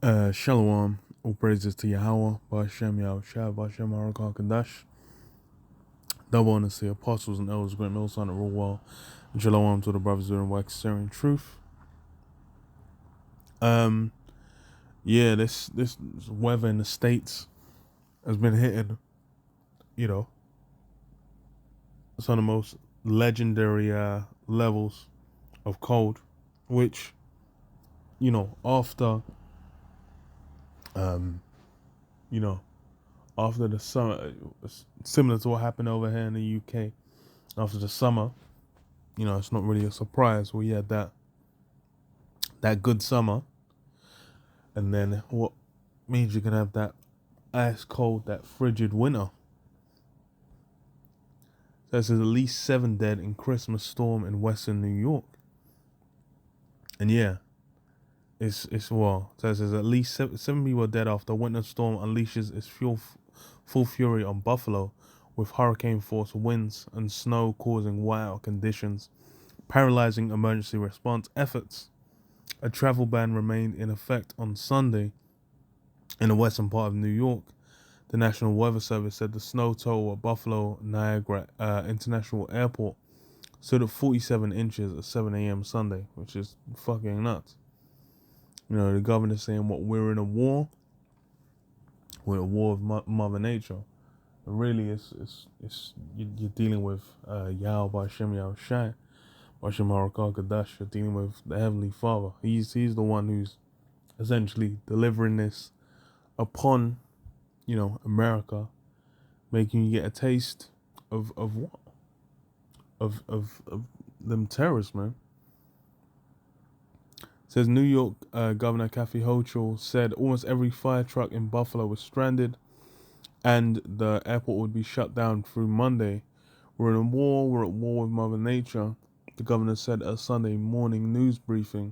Shalom, all praises to Yahweh, Ba'ashem Yahushua, Ba'ashem Harakah Kadash, double honors to the apostles and elders, great mills on the real well, and Shalom to the brothers who are in wax sharing truth. Um, yeah, this weather in the States has been hitting, you know, some of the most legendary levels of cold, which, after, um, you know, after the summer, similar to what happened over here in the UK, after the summer, it's not really a surprise. We had that good summer, and then what means you're gonna have that ice cold, that frigid winter. So it says at least 7 dead in Christmas storm in Western New York, and yeah, it's well. So it says at least seven people are dead after winter storm unleashes its full fury on Buffalo, with hurricane force winds and snow causing whiteout conditions, paralyzing emergency response efforts. A travel ban remained in effect on Sunday in the western part of New York. The National Weather Service said the snow total at Buffalo Niagara International Airport stood at 47 inches at 7 a.m. Sunday, which is fucking nuts. The governor's saying, what, we're in a war? We're in a war of Mother Nature. But really, it's you're dealing with Yahweh Ba'ashem Yahushai, Ba'ashem Harakah Kadash. You're dealing with the Heavenly Father. He's the one who's essentially delivering this upon, America, making you get a taste of what? Of them terrorists, man. It says New York Governor Kathy Hochul said almost every fire truck in Buffalo was stranded and the airport would be shut down through Monday. We're in a war, we're at war with Mother Nature, the governor said at a Sunday morning news briefing,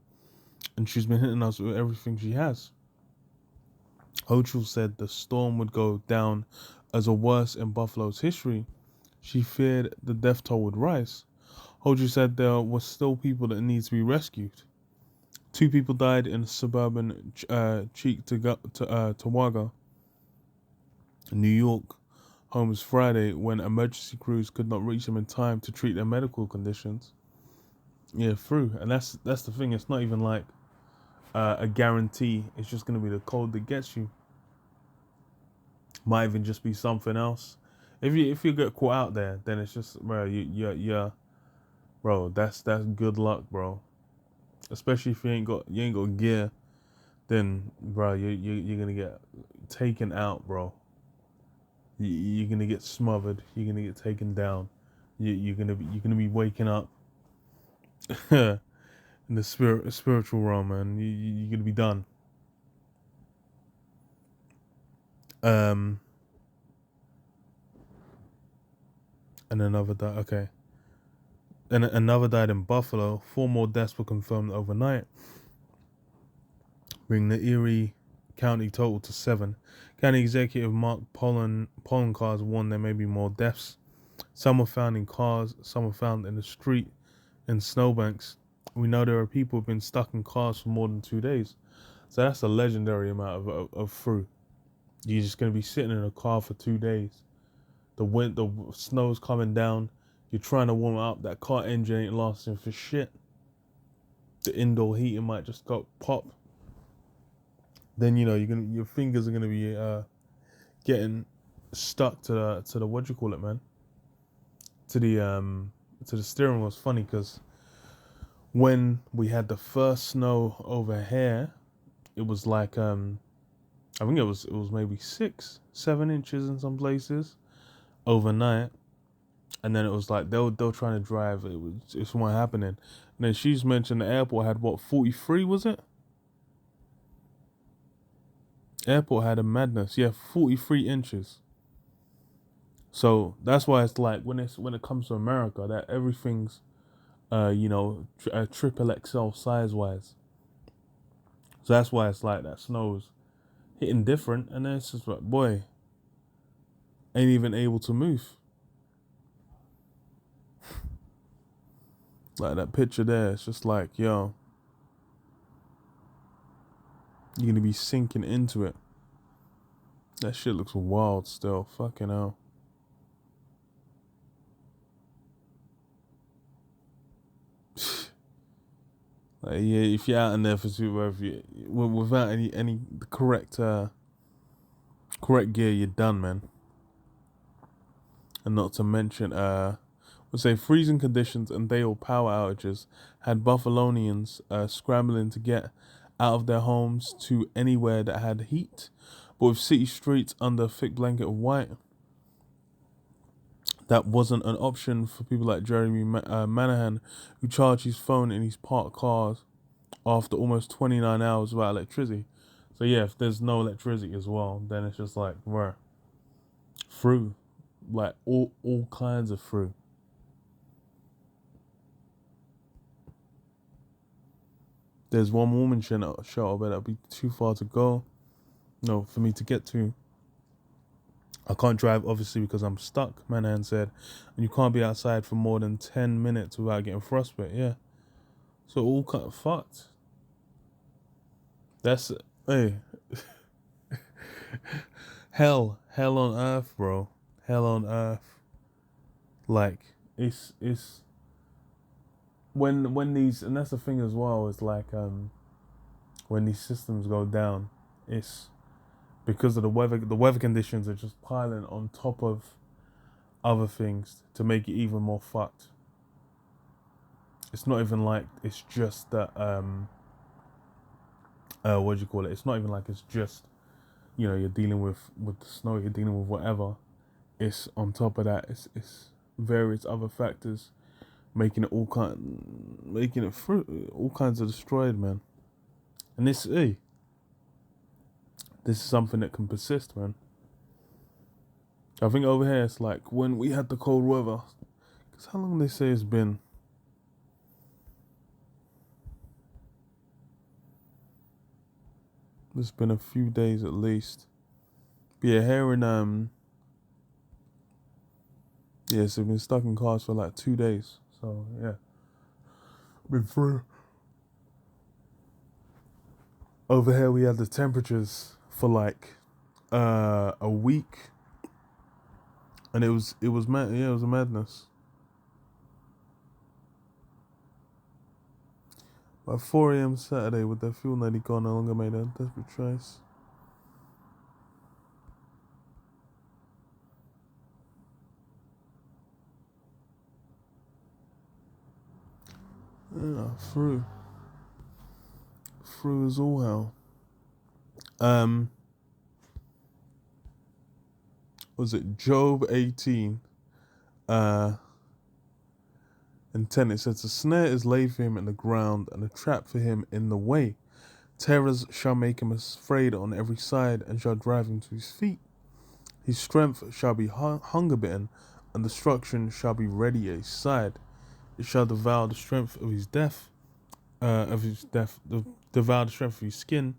and she's been hitting us with everything she has. Hochul said the storm would go down as the worst in Buffalo's history. She feared the death toll would rise. Hochul said there were still people that need to be rescued. 2 people died in suburban Cheektowaga, New York, homes Friday when emergency crews could not reach them in time to treat their medical conditions. Yeah, through. And that's the thing. It's not even like a guarantee. It's just going to be the cold that gets you. Might even just be something else. If you get caught out there, then it's just, bro, bro, that's good luck, bro. Especially if you ain't got gear, then bro, you're gonna get taken out, bro. You're gonna get smothered. You're gonna get taken down. You're gonna be waking up in the spiritual realm, man. You're gonna be done. And another died. Okay. And another died in Buffalo. 4 more deaths were confirmed overnight, bringing the Erie County total to 7. County Executive Mark Poloncarz warned there may be more deaths. Some were found in cars, some were found in the street, in snowbanks. We know there are people who've been stuck in cars for more than 2 days. So that's a legendary amount of fruit. You're just going to be sitting in a car for 2 days. The snow's coming down. You're trying to warm up. That car engine ain't lasting for shit. The indoor heating might just go pop. Then your fingers are gonna be getting stuck to the what do you call it, man? To the steering wheel. It's funny because when we had the first snow over here, it was like I think it was maybe 6-7 inches in some places overnight, and then it was like they were trying to drive. It's what happening. And then she's mentioned the airport had what, 43, was it? Airport had a madness. Yeah, 43 inches. So that's why it's like when it comes to America, that everything's triple XL size wise. So that's why it's like that snow's hitting different, and then it's just like, boy, ain't even able to move. Like that picture there, it's just like, yo, You're gonna be sinking into it. That shit looks wild still. Fucking hell. Like, yeah, if you're out in there for super, without any correct gear, you're done, man. And not to mention, we'll say freezing conditions and day or power outages had Buffalonians scrambling to get out of their homes to anywhere that had heat. But with city streets under a thick blanket of white, that wasn't an option for people like Jeremy Manahan, who charged his phone in his parked cars after almost 29 hours without electricity. So yeah, if there's no electricity as well, then it's just like, bruh, through. Like all kinds of through. There's one woman shelter, but that'll be too far to go. No, for me to get to. I can't drive, obviously, because I'm stuck, Manahan said. And you can't be outside for more than 10 minutes without getting frostbite, yeah. So all kind of fucked. That's, hey. Hell on earth, bro. Hell on earth. Like, it's when these, and that's the thing as well, is like, when these systems go down, it's because of the weather conditions are just piling on top of other things to make it even more fucked. It's not even like it's just that what do you call it? It's not even like it's just, you know, you're dealing with the snow, you're dealing with whatever. It's on top of that, it's various other factors making it all kinds of destroyed, man. And this is something that can persist, man. I think over here it's like when we had the cold weather. Because how long they say it's been? It's been a few days at least. But yeah, here in yeah, so we've been stuck in cars for like 2 days. So yeah, been through. Over here we had the temperatures for like a week, and it was mad. Yeah, it was a madness. By 4 a.m. Saturday, with their fuel nearly gone, no longer made a desperate choice. Yeah, through as all hell. Was it Job 18? And 10, it says, "The snare is laid for him in the ground, and a trap for him in the way. Terrors shall make him afraid on every side, and shall drive him to his feet. His strength shall be hunger bitten, and destruction shall be ready at his side. It shall devour the strength of his death, devour the strength of his skin.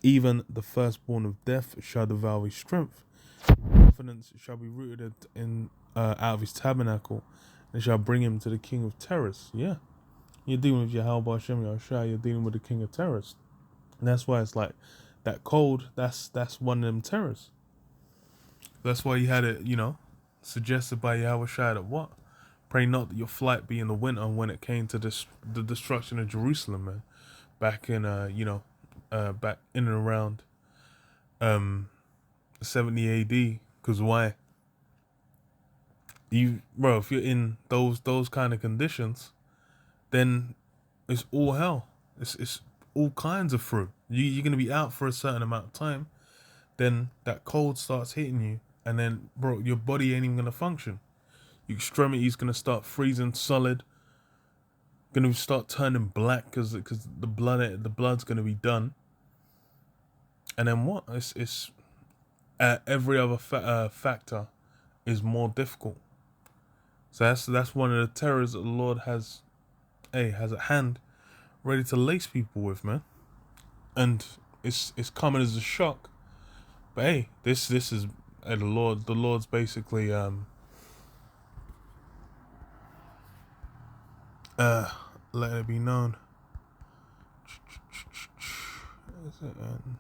Even the firstborn of death shall devour his strength. Confidence shall be rooted in out of his tabernacle, and shall bring him to the king of terrors." Yeah, you're dealing with Yahweh Shem Yahushua. You're dealing with the king of terrors, and that's why it's like that cold. That's one of them terrors. That's why you had it, you know, suggested by Yahweh Shai that what? Pray not that your flight be in the winter when it came to the destruction of Jerusalem, man. Back in back in and around 70 AD. Cause why? Bro, if you're in those kind of conditions, then it's all hell. It's all kinds of fruit. You're gonna be out for a certain amount of time, then that cold starts hitting you, and then bro, your body ain't even gonna function. Your extremities gonna start freezing solid. Gonna start turning black because the blood's gonna be done. And then what? It's every other factor is more difficult. So that's one of the terrors that the Lord has at hand, ready to lace people with, man. And it's coming as a shock. But hey, this is the Lord's basically letting it be known. is it in?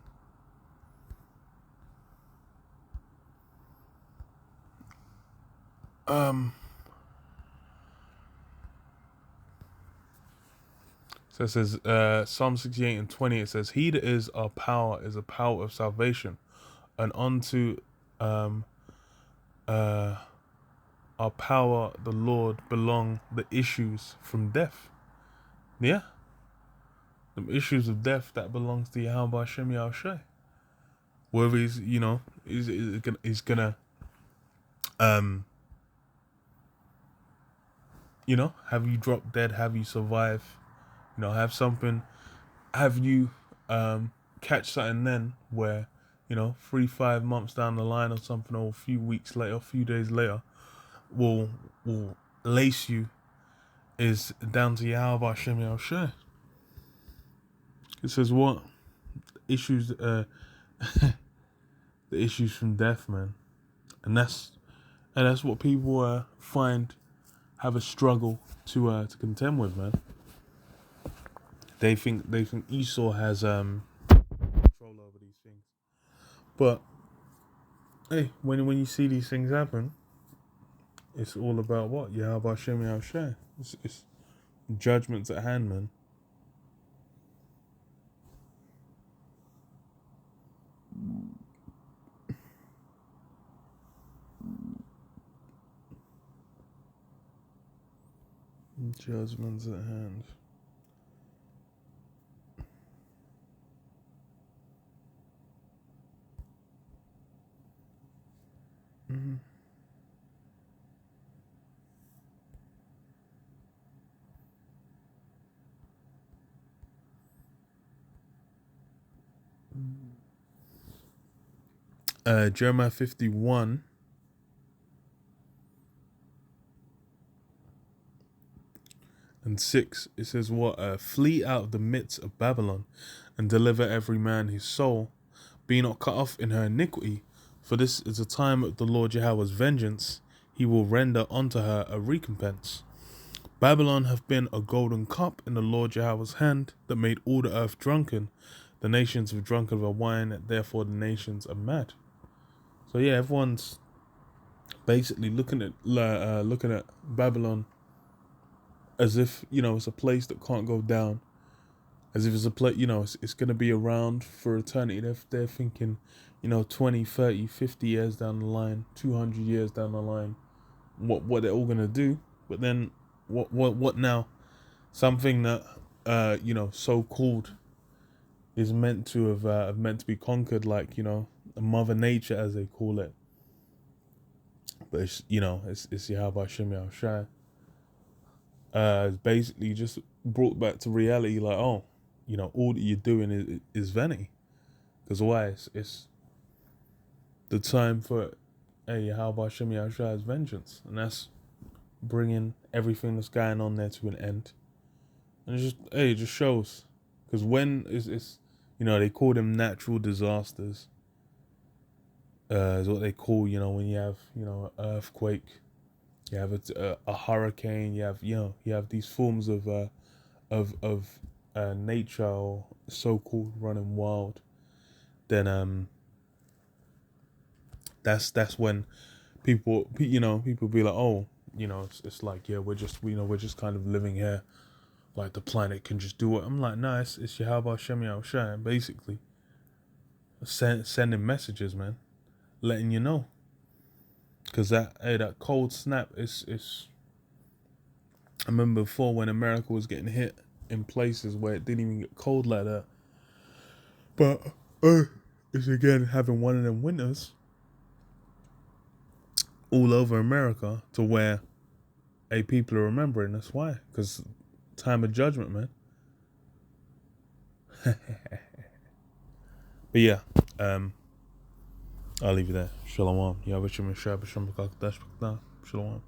So it says, Psalm 68 and 20, it says, He that is our power is a power of salvation, and unto our power, the Lord, belong the issues from death. Yeah. The issues of death that belongs to Yahweh Hashem Yahushai. Whether he's, he's gonna, have you drop dead, have you survive, have something, have you catch something then where, 3-5 months down the line or something, or a few weeks later, a few days later, will lace you, is down to Yahweh Hashem Yahushai. It says what? Issues, the issues from death, man. And that's what people find have a struggle to contend with, man. They think Esau has control over these things, but hey, when you see these things happen, it's all about what? Yahweh Hashem Yahushai. It's judgments at hand, man. Judgments at hand. Mm-hmm. Jeremiah 51. And 6, it says what? Flee out of the midst of Babylon, and deliver every man his soul. Be not cut off in her iniquity, for this is the time of the Lord Yahweh's vengeance. He will render unto her a recompense. Babylon hath been a golden cup in the Lord Yahweh's hand, that made all the earth drunken. The nations have drunk of her wine, therefore the nations are mad. So yeah, everyone's basically looking at Babylon as if, it's a place that can't go down. As if it's a place, it's going to be around for eternity. They're thinking, 20, 30, 50 years down the line, 200 years down the line, what they're all going to do. But then what now? Something that, so-called is meant to have be conquered, like, Mother Nature, as they call it. But it's Yahweh Hashem Yahushai. It's basically just brought back to reality, like, all that you're doing is vanity. Because why? It's the time for Yahweh Hashem Yahushai's vengeance, and that's bringing everything that's going on there to an end. And it just shows, because when it's they call them natural disasters. Is what they call, when you have an earthquake, you have a hurricane, you have these forms of nature, or so-called running wild. Then that's when people be like, it's like, we're just kind of living here, like the planet can just do it. I'm like, nah, it's Yahweh Hashem Yahushai, basically sending messages, man, letting you know. Because that cold snap is I remember before, when America was getting hit in places where it didn't even get cold like that. But it's again having one of them winters all over America, to where people are remembering. That's why, because time of judgment, man. But yeah, I'll leave you there. Shalom. Shalom.